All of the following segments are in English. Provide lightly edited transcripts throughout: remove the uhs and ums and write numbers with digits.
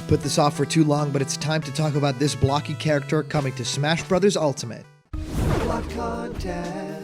Put this off for too long, but it's time to talk about this blocky character coming to Smash Bros. Ultimate. Block content.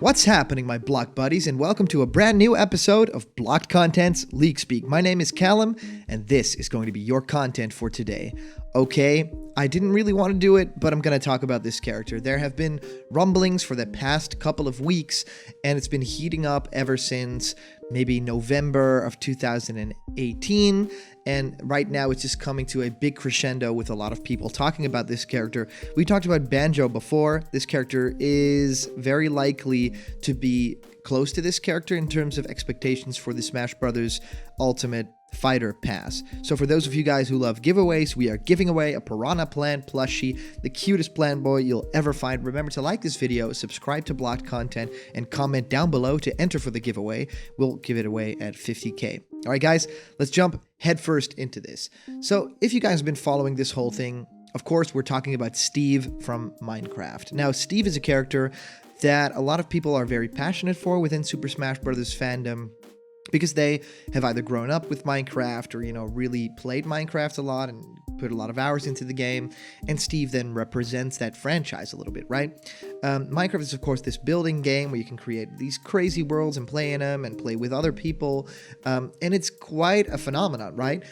What's happening, my Block buddies, and welcome to a brand new episode of Blocked Content's League Speak. My name is Callum, and this is going to be your content for today. Okay, I didn't really want to do it, but I'm going to talk about this character. There have been rumblings for the past couple of weeks, and it's been heating up ever since maybe November of 2018, and right now it's just coming to a big crescendo with a lot of people talking about this character. We talked about Banjo before. This character is very likely to be close to this character in terms of expectations for the Smash Bros. Ultimate Fighter Pass. So for those of you guys who love giveaways, we are giving away a Piranha Plant plushie, the cutest plant boy you'll ever find. Remember to like this video, subscribe to Blocked Content, and comment down below to enter for the giveaway. We'll give it away at 50k. All right, guys, let's jump headfirst into this. So if you guys have been following this whole thing, of course, we're talking about Steve from Minecraft. Now, Steve is a character that a lot of people are very passionate for within Super Smash Bros. Fandom, because they have either grown up with Minecraft or, really played Minecraft a lot and put a lot of hours into the game, and Steve then represents that franchise a little bit, right? Minecraft is, of course, this building game where you can create these crazy worlds and play in them and play with other people, and it's quite a phenomenon, right?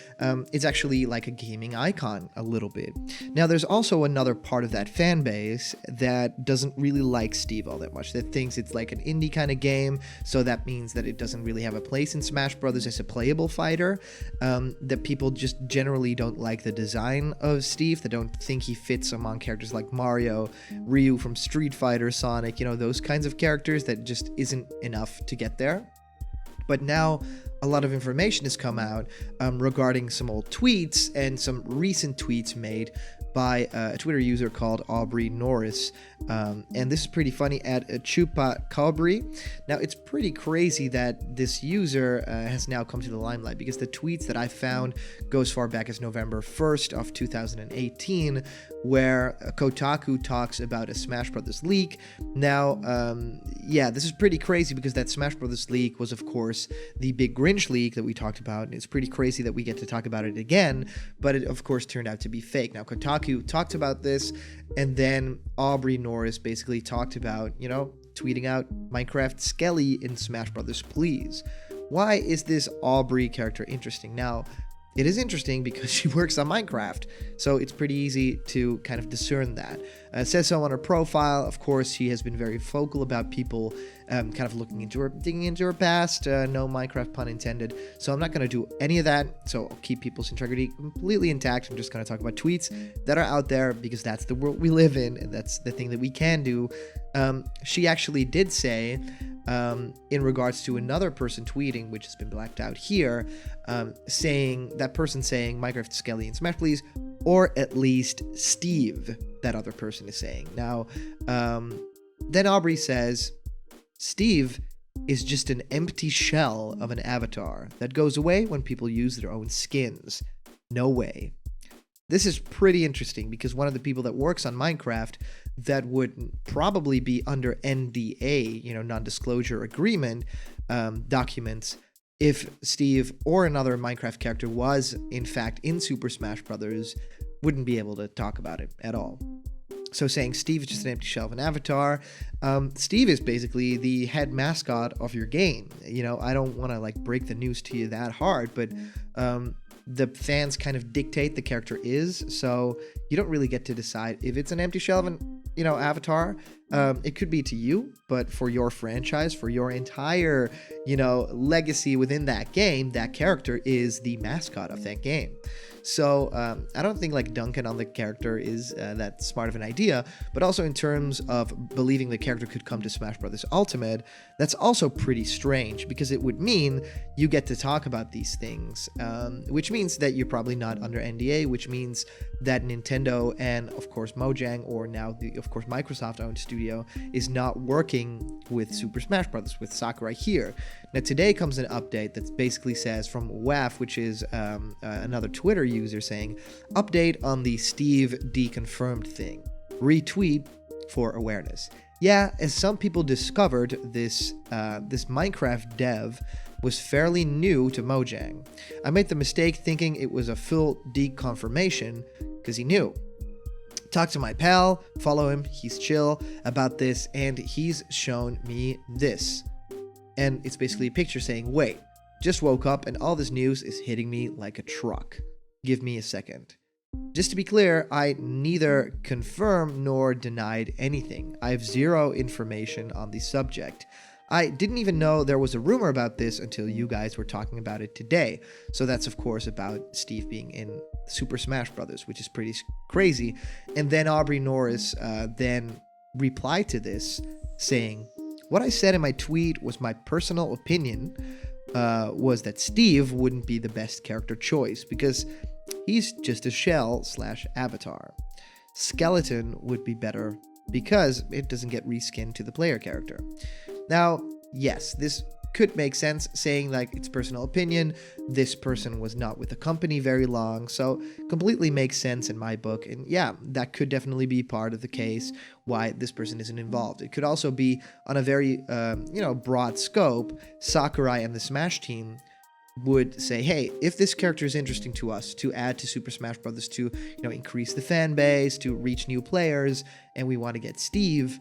It's actually like a gaming icon a little bit. Now, there's also another part of that fan base that doesn't really like Steve all that much, that thinks it's like an indie kind of game, so that means that it doesn't really have a place in Smash Bros. As a playable fighter, that people just generally don't like the design of Steve, that don't think he fits among characters like Mario, Ryu from Street Fighter, Sonic, those kinds of characters, that just isn't enough to get there. But now a lot of information has come out regarding some old tweets and some recent tweets made by a Twitter user called Aubrey Norris. And this is pretty funny, at Chupa Cabri. Now, it's pretty crazy that this user has now come to the limelight, because the tweets that I found go as far back as November 1st of 2018, where Kotaku talks about a Smash Bros. Leak. Now, yeah, this is pretty crazy, because that Smash Bros. Leak was, of course, the big Grinch leak that we talked about, and it's pretty crazy that we get to talk about it again, but it, of course, turned out to be fake. Now, Kotaku talked about this, and then Aubrey Norris basically talked about, tweeting out Minecraft Skelly in Smash Bros. Please. Why is this Aubrey character interesting? Now, it is interesting because she works on Minecraft, so it's pretty easy to kind of discern that. It says so on her profile. Of course, she has been very vocal about people kind of digging into her past. No Minecraft pun intended. So I'm not going to do any of that. So I'll keep people's integrity completely intact. I'm just going to talk about tweets that are out there, because that's the world we live in, and that's the thing that we can do. She actually did say, in regards to another person tweeting, which has been blacked out here, saying Minecraft Skelly in Smash Please, or at least Steve, that other person is saying. Now, then Aubrey says, Steve is just an empty shell of an avatar that goes away when people use their own skins. No way. This is pretty interesting, because one of the people that works on Minecraft that would probably be under NDA, non-disclosure agreement documents, if Steve or another Minecraft character was, in fact, in Super Smash Bros., wouldn't be able to talk about it at all. So saying Steve is just an empty shell of an avatar, Steve is basically the head mascot of your game. I don't want to break the news to you that hard, but the fans kind of dictate the character is, so you don't really get to decide if it's an empty shell of an avatar. It could be to you, but for your franchise, for your entire legacy within that game, that character is the mascot of that game. So I don't think dunking on the character is that smart of an idea, but also in terms of believing the character could come to Smash Bros. Ultimate, that's also pretty strange, because it would mean you get to talk about these things, which means that you're probably not under NDA, which means that Nintendo and, of course, Mojang, or now of course Microsoft-owned studio, is not working with Super Smash Bros. With Sakurai here. Now, today comes an update that basically says, from WAF, which is another Twitter user, saying, update on the Steve deconfirmed thing. Retweet for awareness. Yeah, as some people discovered, this Minecraft dev was fairly new to Mojang. I made the mistake thinking it was a full deconfirmation because he knew. Talk to my pal, follow him, he's chill about this, and he's shown me this. And it's basically a picture saying, wait, just woke up and all this news is hitting me like a truck. Give me a second. Just to be clear, I neither confirmed nor denied anything. I have zero information on the subject. I didn't even know there was a rumor about this until you guys were talking about it today. So that's of course about Steve being in Super Smash Bros., which is pretty crazy. And then Aubrey Norris then replied to this saying, what I said in my tweet was my personal opinion was that Steve wouldn't be the best character choice because he's just a shell/avatar. Skeleton would be better because it doesn't get reskinned to the player character. Now, yes, this could make sense, saying like it's personal opinion. This person was not with the company very long, so completely makes sense in my book. And yeah, that could definitely be part of the case why this person isn't involved. It could also be on a very broad scope. Sakurai and the Smash team would say, hey, if this character is interesting to us to add to Super Smash Bros. To increase the fan base, to reach new players, and we want to get Steve,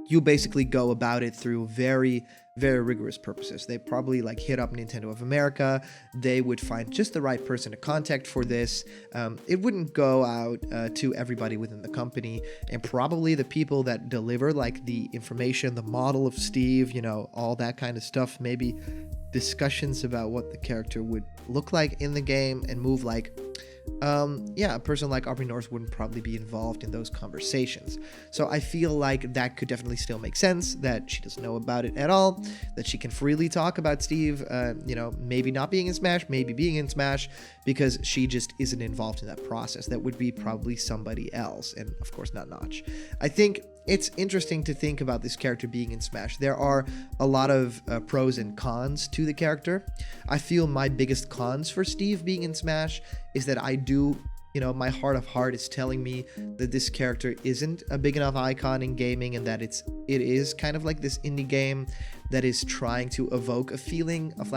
you basically go about it through very, very rigorous purposes. They probably hit up Nintendo of America. They would find just the right person to contact for this. It wouldn't go out to everybody within the company, and probably the people that deliver the information, the model of Steve, all that kind of stuff, maybe discussions about what the character would look like in the game and move a person like Aubrey Norris wouldn't probably be involved in those conversations. So I feel like that could definitely still make sense, that she doesn't know about it at all, that she can freely talk about Steve, maybe not being in Smash, maybe being in Smash, because she just isn't involved in that process. That would be probably somebody else, and of course not Notch. I think it's interesting to think about this character being in Smash. There are a lot of pros and cons to the character. I feel my biggest cons for Steve being in Smash is that I do, my heart of heart is telling me that this character isn't a big enough icon in gaming, and that it is kind of like this indie game that is trying to evoke a feeling of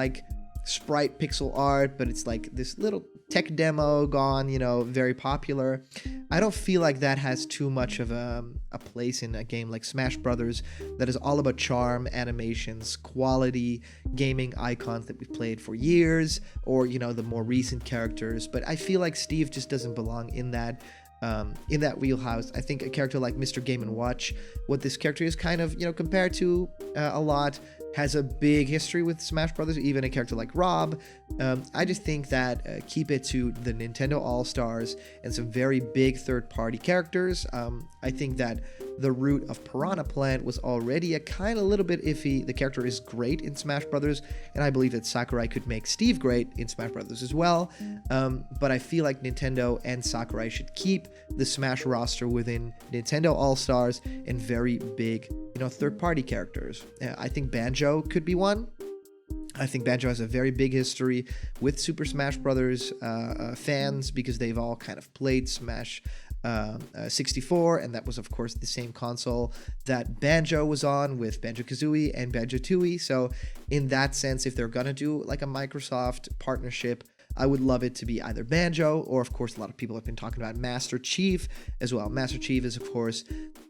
sprite pixel art, but it's this little tech demo gone, very popular. I don't feel like that has too much of a place in a game like Smash Brothers that is all about charm, animations, quality, gaming icons that we've played for years, or the more recent characters. But I feel like Steve just doesn't belong in that wheelhouse. I think a character like Mr. Game & Watch, what this character is kind of, compared to a lot, has a big history with Smash Brothers, even a character like Rob. I just think that keep it to the Nintendo All-Stars and some very big third-party characters. I think that the route of Piranha Plant was already a kind of little bit iffy. The character is great in Smash Brothers, and I believe that Sakurai could make Steve great in Smash Brothers as well. But I feel like Nintendo and Sakurai should keep the Smash roster within Nintendo All-Stars and very big, third-party characters. I think Banjo could be one. I think Banjo has a very big history with Super Smash Bros. Fans, because they've all kind of played Smash 64, and that was of course the same console that Banjo was on, with Banjo-Kazooie and Banjo-Tooie. So in that sense, if they're gonna do a Microsoft partnership, I would love it to be either Banjo, or of course a lot of people have been talking about Master Chief as well. Master Chief is of course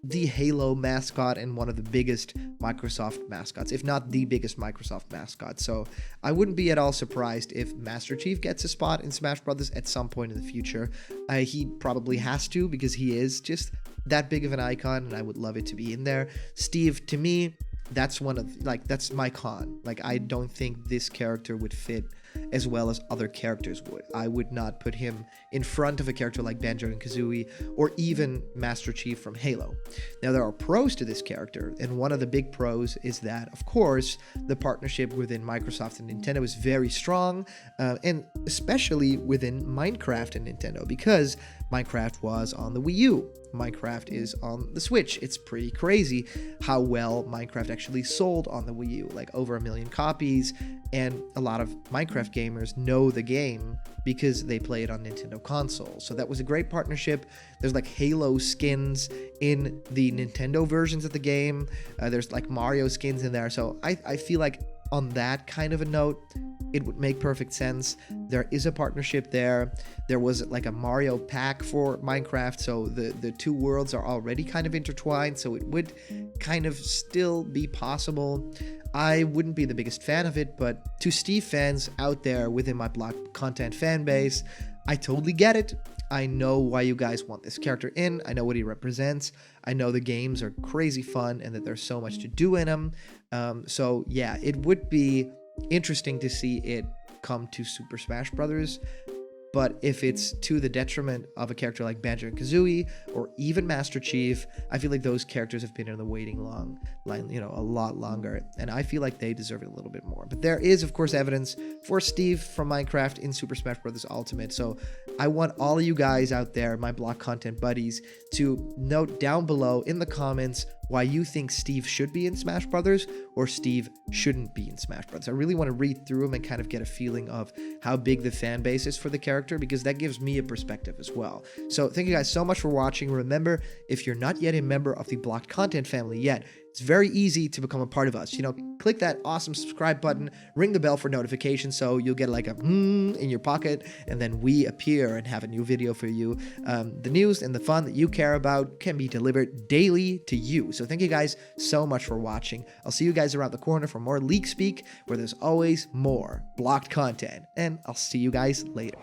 the Halo mascot and one of the biggest Microsoft mascots, if not the biggest Microsoft mascot. So I wouldn't be at all surprised if Master Chief gets a spot in Smash Brothers at some point in the future. He probably has to, because he is just that big of an icon, and I would love it to be in there. Steve, to me, that's one of that's my con. I don't think this character would fit as well as other characters would. I would not put him in front of a character like Banjo and Kazooie, or even Master Chief from Halo. Now, there are pros to this character, and one of the big pros is that, of course, the partnership within Microsoft and Nintendo is very strong, and especially within Minecraft and Nintendo, because Minecraft was on the Wii U. Minecraft is on the Switch. It's pretty crazy how well Minecraft actually sold on the Wii U, like over 1 million copies, and a lot of Minecraft gamers know the game because they play it on Nintendo consoles. So that was a great partnership. There's like Halo skins in the Nintendo versions of the game. There's like Mario skins in there. So I feel like on that kind of a note, it would make perfect sense. There is a partnership there. There was like a Mario pack for Minecraft, so the two worlds are already kind of intertwined, so it would kind of still be possible. I wouldn't be the biggest fan of it, but to Steve fans out there within my Blocked Content fan base, I totally get it. I know why you guys want this character in. I know what he represents. I know the games are crazy fun and that there's so much to do in them. So yeah, it would be interesting to see it come to Super Smash Brothers. But if it's to the detriment of a character like Banjo and Kazooie or even Master Chief, I feel like those characters have been in the waiting line, a lot longer, and I feel like they deserve it a little bit more. But there is, of course, evidence for Steve from Minecraft in Super Smash Bros. Ultimate, so I want all of you guys out there, my Block Content buddies, to note down below in the comments why you think Steve should be in Smash Brothers or Steve shouldn't be in Smash Brothers. I really want to read through them and kind of get a feeling of how big the fan base is for the character, because that gives me a perspective as well. So thank you guys so much for watching. Remember, if you're not yet a member of the Blocked Content family yet, it's very easy to become a part of us. Click that awesome subscribe button, ring the bell for notifications so you'll get like a in your pocket, and then we appear and have a new video for you. The news and the fun that you care about can be delivered daily to you. So thank you guys so much for watching. I'll see you guys around the corner for more Leak Speak, where there's always more Blocked content, and I'll see you guys later.